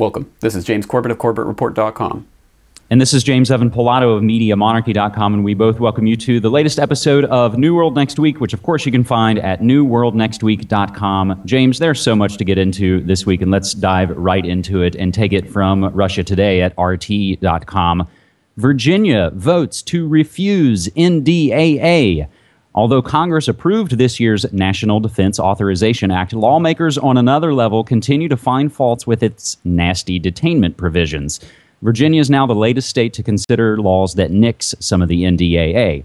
Welcome. This is James Corbett of CorbettReport.com. And this is James Evan Pilato of MediaMonarchy.com, and we both welcome you to the latest episode of New World Next Week, which of course you can find at newworldnextweek.com. James, there's so much to get into this week, and let's dive right into it and take it from Russia Today at RT.com. Virginia votes to refuse NDAA. Although Congress approved this year's National Defense Authorization Act, lawmakers on another level continue to find faults with its nasty detainment provisions. Virginia is now the latest state to consider laws that nix some of the NDAA.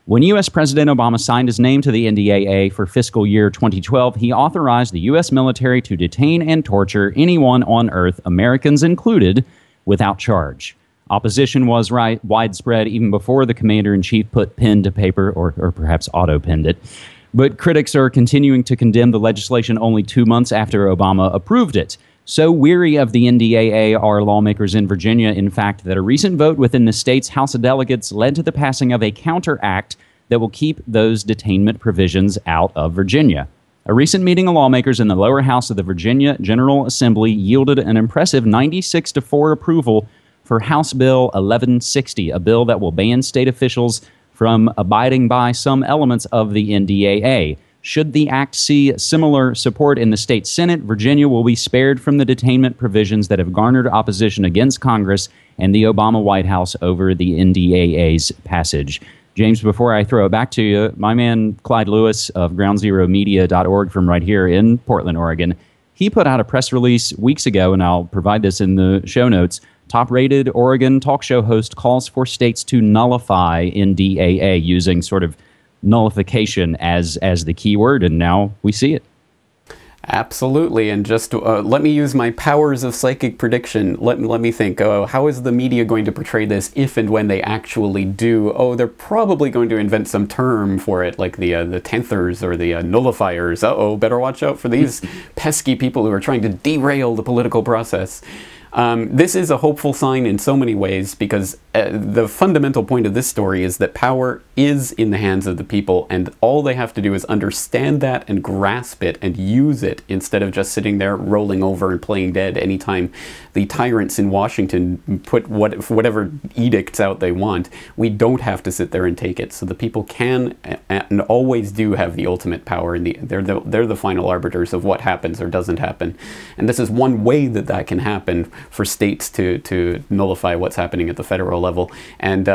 When U.S. President Obama signed his name to the NDAA for fiscal year 2012, he authorized the U.S. military to detain and torture anyone on Earth, Americans included, without charge. Opposition was widespread even before the commander-in-chief put pen to paper, or perhaps auto-penned it. But critics are continuing to condemn the legislation only 2 months after Obama approved it. So weary of the NDAA are lawmakers in Virginia, in fact, that a recent vote within the state's House of Delegates led to the passing of a counter-act that will keep those detainment provisions out of Virginia. A recent meeting of lawmakers in the lower house of the Virginia General Assembly yielded an impressive 96-4 approval for House Bill 1160, a bill that will ban state officials from abiding by some elements of the NDAA. Should the act see similar support in the state Senate, Virginia will be spared from the detainment provisions that have garnered opposition against Congress and the Obama White House over the NDAA's passage. James, before I throw it back to you, my man Clyde Lewis of GroundZeroMedia.org from right here in Portland, Oregon, he put out a press release weeks ago, and I'll provide this in the show notes. Top-rated Oregon talk show host calls for states to nullify NDAA using sort of nullification as the key word, and now we see it. Absolutely, and just let me use my powers of psychic prediction. Let me think. How is the media going to portray this if and when they actually do? Oh, they're probably going to invent some term for it, like the tenthers or the nullifiers. Uh-oh, better watch out for these pesky people who are trying to derail the political process. This is a hopeful sign in so many ways, because the fundamental point of this story is that power is in the hands of the people, and all they have to do is understand that and grasp it and use it, instead of just sitting there rolling over and playing dead anytime the tyrants in Washington put whatever edicts out they want. We don't have to sit there and take it. So the people can and always do have the ultimate power, and they're the final arbiters of what happens or doesn't happen. And this is one way that can happen, for states to nullify what's happening at the federal level. And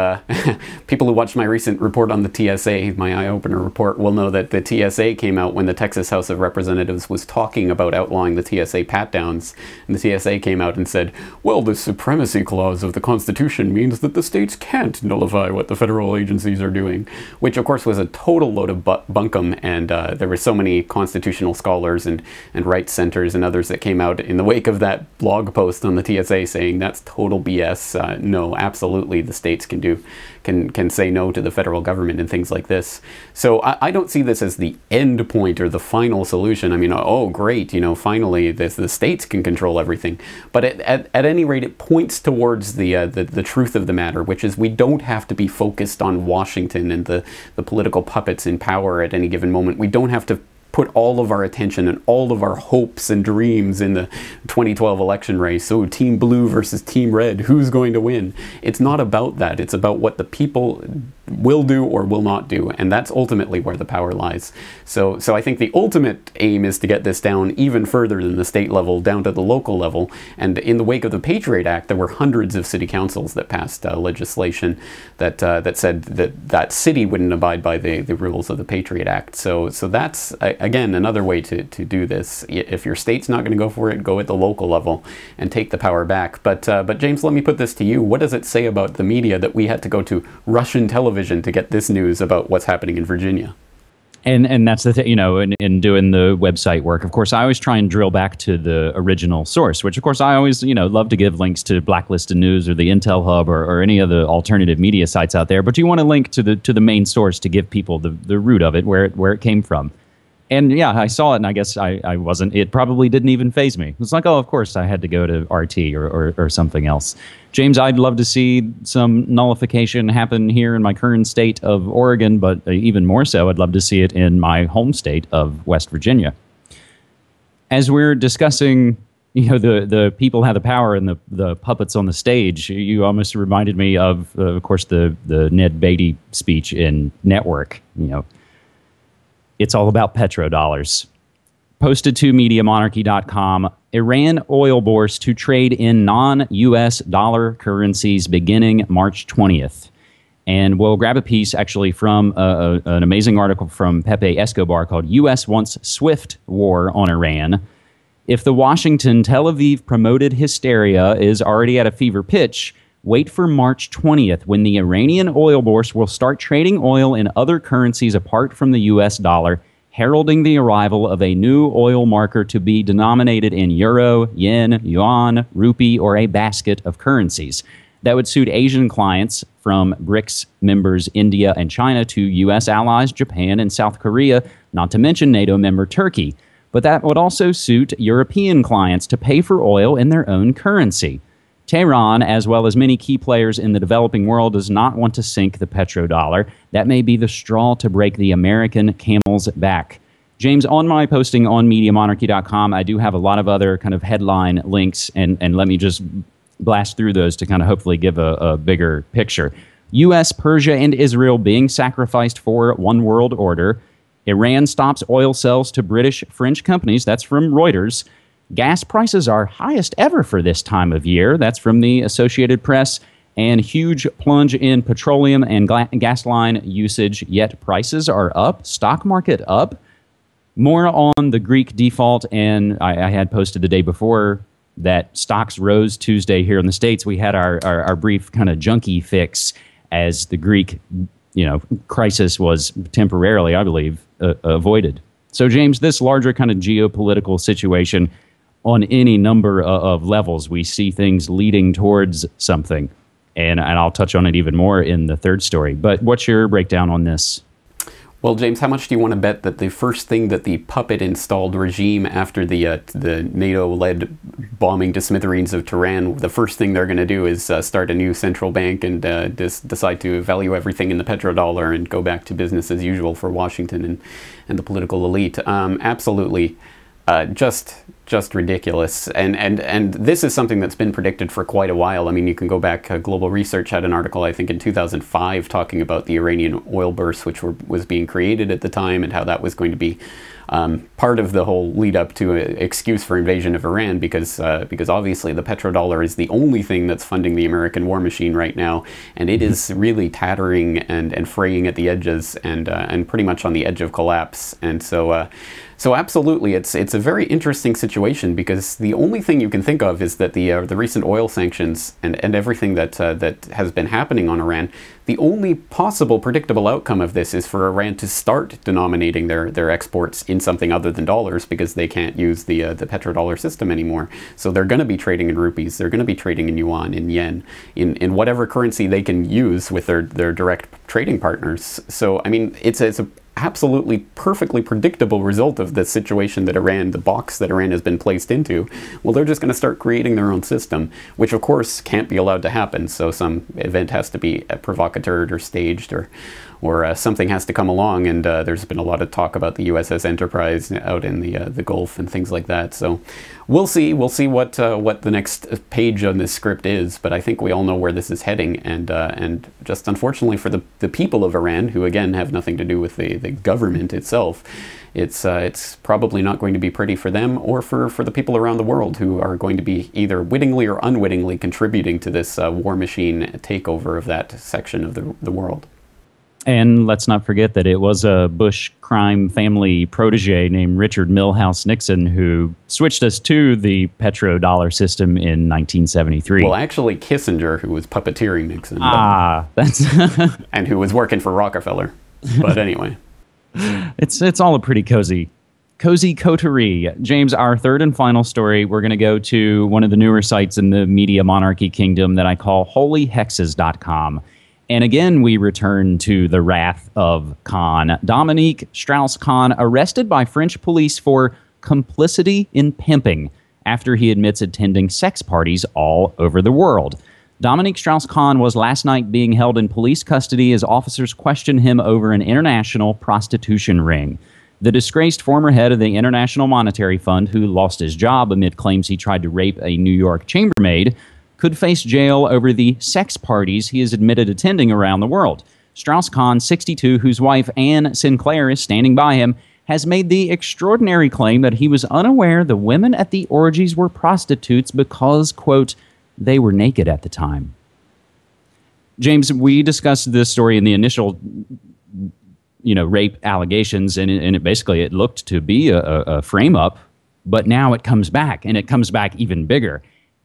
people who watched my recent report on the TSA, my eye-opener report, will know that the TSA came out when the Texas House of Representatives was talking about outlawing the TSA pat-downs. And the TSA came out and said, well, the supremacy clause of the Constitution means that the states can't nullify what the federal agencies are doing, which of course was a total load of bunkum. And there were so many constitutional scholars and rights centers and others that came out in the wake of that blog post on the TSA saying that's total BS. No, absolutely, the states can say no to the federal government and things like this. So I don't see this as the end point or the final solution. I mean, oh great, finally the states can control everything. But at any rate, it points towards the truth of the matter, which is we don't have to be focused on Washington and the political puppets in power at any given moment. We don't have to put all of our attention and all of our hopes and dreams in the 2012 election race. So Team Blue versus Team Red, who's going to win? It's not about that. It's about what the people will do or will not do, and that's ultimately where the power lies. So I think the ultimate aim is to get this down even further than the state level, down to the local level. And in the wake of the Patriot Act, there were hundreds of city councils that passed legislation that said that city wouldn't abide by the rules of the Patriot Act. So that's again another way to do this. If your state's not going to go for it, go at the local level and take the power back. But James, let me put this to you. What does it say about the media that we had to go to Russian television to get this news about what's happening in Virginia? And that's the thing, in doing the website work, of course, I always try and drill back to the original source, which, of course, I always, love to give links to Blacklisted News or the Intel Hub or any of the alternative media sites out there. But you want to link to the main source to give people the root of it, where it came from. And yeah, I saw it, and I guess I wasn't. It probably didn't even faze me. It's like, oh, of course, I had to go to RT or something else. James, I'd love to see some nullification happen here in my current state of Oregon, but even more so, I'd love to see it in my home state of West Virginia. As we're discussing the people have the power and the puppets on the stage. You almost reminded me of course, the Ned Beatty speech in Network. It's all about petrodollars. Posted to MediaMonarchy.com, Iran oil bourse to trade in non-U.S. dollar currencies beginning March 20th. And we'll grab a piece actually from an amazing article from Pepe Escobar called U.S. Wants Swift War on Iran. If the Washington Tel Aviv promoted hysteria is already at a fever pitch, wait for March 20th when the Iranian oil bourse will start trading oil in other currencies apart from the U.S. dollar, heralding the arrival of a new oil marker to be denominated in euro, yen, yuan, rupee, or a basket of currencies. That would suit Asian clients from BRICS members India and China to U.S. allies Japan and South Korea, not to mention NATO member Turkey. But that would also suit European clients to pay for oil in their own currency. Tehran, as well as many key players in the developing world, does not want to sink the petrodollar. That may be the straw to break the American camel's back. James, on my posting on MediaMonarchy.com, I do have a lot of other kind of headline links, and let me just blast through those to kind of hopefully give a bigger picture. U.S., Persia, and Israel being sacrificed for one world order. Iran stops oil sales to British French companies. That's from Reuters. Gas prices are highest ever for this time of year. That's from the Associated Press. And huge plunge in petroleum and gas line usage, yet prices are up. Stock market up. More on the Greek default, and I had posted the day before that stocks rose Tuesday here in the States. We had our brief kind of junkie fix as the Greek crisis was temporarily, I believe, avoided. So, James, this larger kind of geopolitical situation on any number of levels, we see things leading towards something. And I'll touch on it even more in the third story. But what's your breakdown on this? Well, James, how much do you want to bet that the first thing that the puppet-installed regime after the NATO-led bombing to smithereens of Tehran, the first thing they're going to do is start a new central bank and decide to value everything in the petrodollar and go back to business as usual for Washington and the political elite? Absolutely. Just ridiculous. And this is something that's been predicted for quite a while. I mean, you can go back, Global Research had an article, I think in 2005, talking about the Iranian oil bourse, which was being created at the time, and how that was going to be part of the whole lead up to an excuse for invasion of Iran, because obviously the petrodollar is the only thing that's funding the American war machine right now, and it is really tattering and fraying at the edges and pretty much on the edge of collapse. And so absolutely, it's a very interesting situation, because the only thing you can think of is that the recent oil sanctions and everything that has been happening on Iran, the only possible predictable outcome of this is for Iran to start denominating their exports in something other than dollars, because they can't use the petrodollar system anymore. So they're going to be trading in rupees, they're going to be trading in yuan, in yen, in whatever currency they can use with their direct trading partners. So I mean, it's a absolutely perfectly predictable result of the situation that the box that Iran has been placed into. Well, they're just going to start creating their own system, which of course can't be allowed to happen. So some event has to be provocateured or staged, or something has to come along. And there's been a lot of talk about the USS Enterprise out in the Gulf and things like that. So we'll see what the next page on this script is. But I think we all know where this is heading. And just unfortunately for the people of Iran, who again have nothing to do with the government itself, it's probably not going to be pretty for them or for the people around the world who are going to be either wittingly or unwittingly contributing to this war machine takeover of that section of the world. And let's not forget that it was a Bush crime family protege named Richard Milhouse Nixon who switched us to the petrodollar system in 1973. Well, actually, Kissinger, who was puppeteering Nixon. That's and who was working for Rockefeller. But anyway. It's all a pretty cozy coterie. James, our third and final story, we're going to go to one of the newer sites in the media monarchy kingdom that I call holyhexes.com. And again, we return to the wrath of Khan. Dominique Strauss-Kahn arrested by French police for complicity in pimping after he admits attending sex parties all over the world. Dominique Strauss-Kahn was last night being held in police custody as officers questioned him over an international prostitution ring. The disgraced former head of the International Monetary Fund, who lost his job amid claims he tried to rape a New York chambermaid, could face jail over the sex parties he has admitted attending around the world. Strauss-Kahn, 62, whose wife Anne Sinclair is standing by him, has made the extraordinary claim that he was unaware the women at the orgies were prostitutes because, quote, they were naked at the time. James, we discussed this story in the initial, rape allegations, and it looked to be a frame-up, but now it comes back, and it comes back even bigger.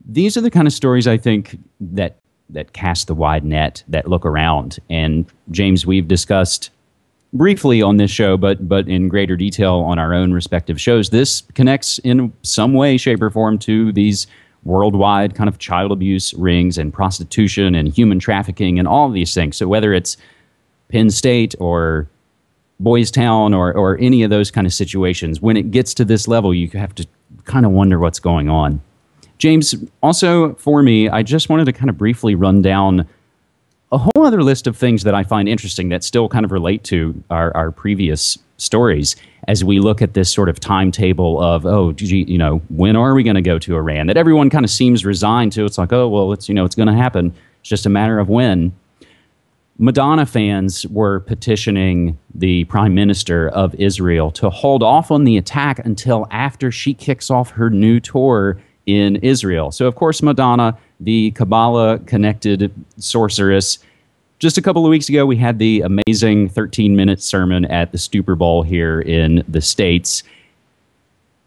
These are the kind of stories, I think, that cast the wide net, that look around. And James, we've discussed briefly on this show, but in greater detail on our own respective shows. This connects in some way, shape, or form to these worldwide kind of child abuse rings and prostitution and human trafficking and all of these things. So whether it's Penn State or Boys Town or any of those kind of situations, when it gets to this level, you have to kind of wonder what's going on. James, also for me, I just wanted to kind of briefly run down a whole other list of things that I find interesting that still kind of relate to our previous stories as we look at this sort of timetable of, when are we going to go to Iran? That everyone kind of seems resigned to. It's like, it's going to happen. It's just a matter of when. Madonna fans were petitioning the Prime Minister of Israel to hold off on the attack until after she kicks off her new tour in Israel. So, of course, Madonna, the Kabbalah-connected sorceress. Just a couple of weeks ago, we had the amazing 13-minute sermon at the Super Bowl here in the States.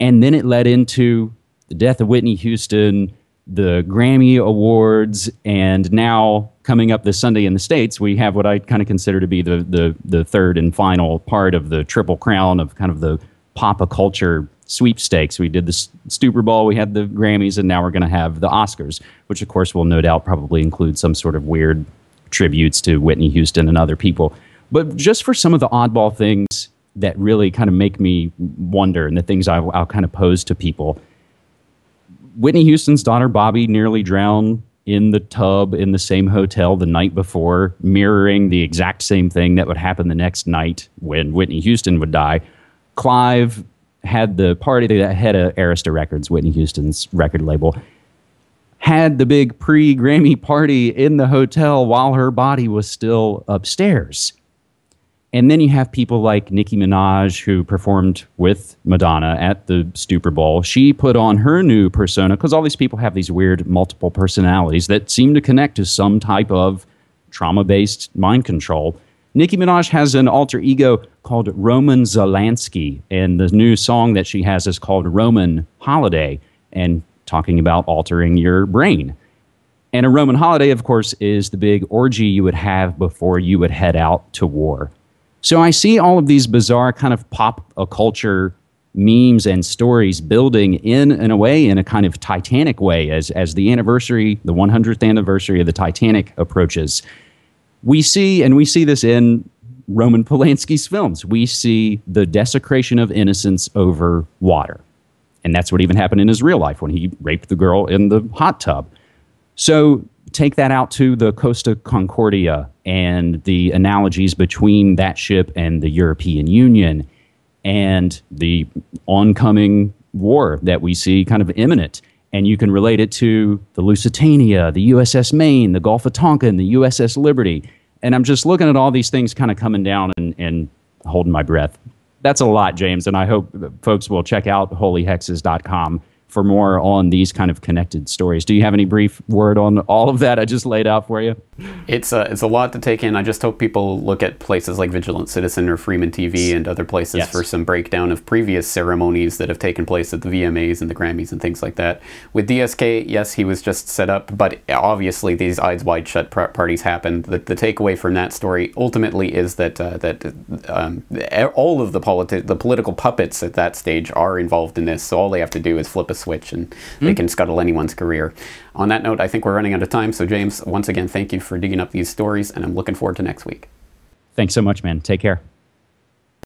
And then it led into the death of Whitney Houston, the Grammy Awards, and now coming up this Sunday in the States, we have what I kind of consider to be the third and final part of the Triple Crown of kind of the pop culture sweepstakes. We did the Super Bowl, we had the Grammys, and now we're going to have the Oscars, which of course will no doubt probably include some sort of weird tributes to Whitney Houston and other people. But just for some of the oddball things that really kind of make me wonder, and the things I'll kind of pose to people. Whitney Houston's daughter Bobby nearly drowned in the tub in the same hotel the night before, mirroring the exact same thing that would happen the next night when Whitney Houston would die. Clive had the party, the head of Arista Records, Whitney Houston's record label, had the big pre-Grammy party in the hotel while her body was still upstairs. And then you have people like Nicki Minaj, who performed with Madonna at the Super Bowl. She put on her new persona, because all these people have these weird multiple personalities that seem to connect to some type of trauma-based mind control. Nicki Minaj has an alter ego called Roman Zalansky, and the new song that she has is called Roman Holiday, and talking about altering your brain. And a Roman holiday, of course, is the big orgy you would have before you would head out to war. So I see all of these bizarre kind of pop culture memes and stories building in a way, in a kind of Titanic way, as the 100th anniversary of the Titanic approaches. We see this in Roman Polanski's films. We see the desecration of innocence over water. And that's what even happened in his real life when he raped the girl in the hot tub. So take that out to the Costa Concordia and the analogies between that ship and the European Union and the oncoming war that we see kind of imminent. And you can relate it to the Lusitania, the USS Maine, the Gulf of Tonkin, the USS Liberty. And I'm just looking at all these things kind of coming down and holding my breath. That's a lot, James, and I hope folks will check out holyhexes.com for more on these kind of connected stories. Do you have any brief word on all of that I just laid out for you? It's a lot to take in. I just hope people look at places like Vigilant Citizen or Freeman TV and other places for some breakdown of previous ceremonies that have taken place at the VMAs and the Grammys and things like that. With DSK, yes, he was just set up, but obviously these eyes wide shut parties happened. The takeaway from that story ultimately is that all of the political puppets at that stage are involved in this, so all they have to do is flip a switch and they can scuttle anyone's career. On that note, I think we're running out of time, so James, once again, thank you for digging up these stories, and I'm looking forward to next week. Thanks so much, man. Take care.